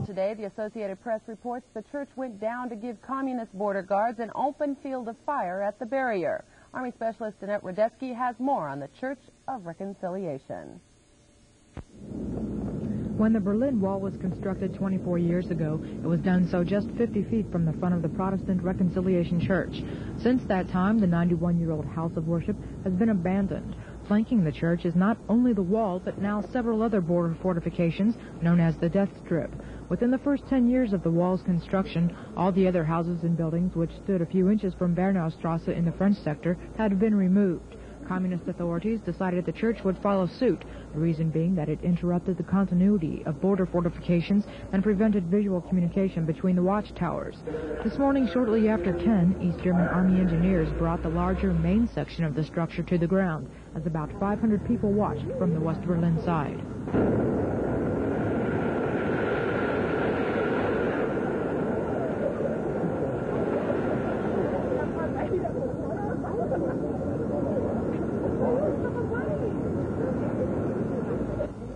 Well, today, the Associated Press reports the church went down to give communist border guards an open field of fire at the barrier. Army Specialist Poethke has more on the Church of Reconciliation. When the Berlin Wall was constructed 24 years ago, it was done so just 50 feet from the front of the Protestant Reconciliation Church. Since that time, the 91-year-old house of worship has been abandoned. Flanking the church is not only the wall, but now several other border fortifications known as the Death Strip. Within the first 10 years of the wall's construction, all the other houses and buildings which stood a few inches from Bernaustrasse in the French sector had been removed. Communist authorities decided the church would follow suit, the reason being that it interrupted the continuity of border fortifications and prevented visual communication between the watchtowers. This morning, shortly after 10, East German Army engineers brought the larger main section of the structure to the ground, as about 500 people watched from the West Berlin side.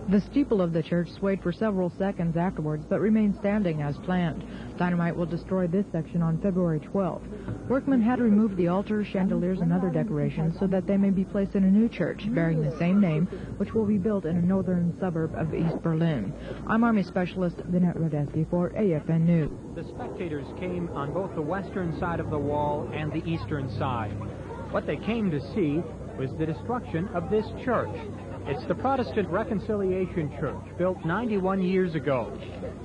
The steeple of the church swayed for several seconds afterwards, but remained standing as planned. Dynamite will destroy this section on February 12th. Workmen had removed the altar, chandeliers, and other decorations so that they may be placed in a new church bearing the same name, which will be built in a northern suburb of East Berlin. I'm Army Specialist Poethke for AFN News. The spectators came on both the western side of the wall and the eastern side. What they came to see was the destruction of this church. It's the Protestant Reconciliation Church, built 91 years ago.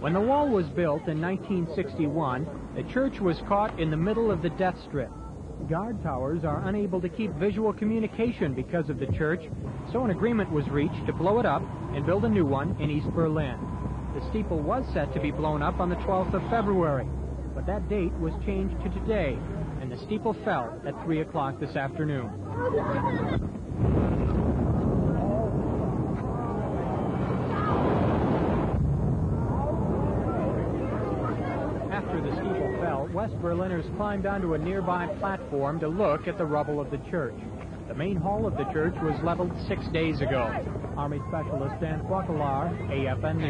When the wall was built in 1961, the church was caught in the middle of the Death Strip. Guard towers are unable to keep visual communication because of the church, so an agreement was reached to blow it up and build a new one in East Berlin. The steeple was set to be blown up on the 12th of February, but that date was changed to today, and the steeple fell at 3 o'clock this afternoon. After the steeple fell, West Berliners climbed onto a nearby platform to look at the rubble of the church. The main hall of the church was leveled 6 days ago. Army Specialist Dan Poethke, AFN News.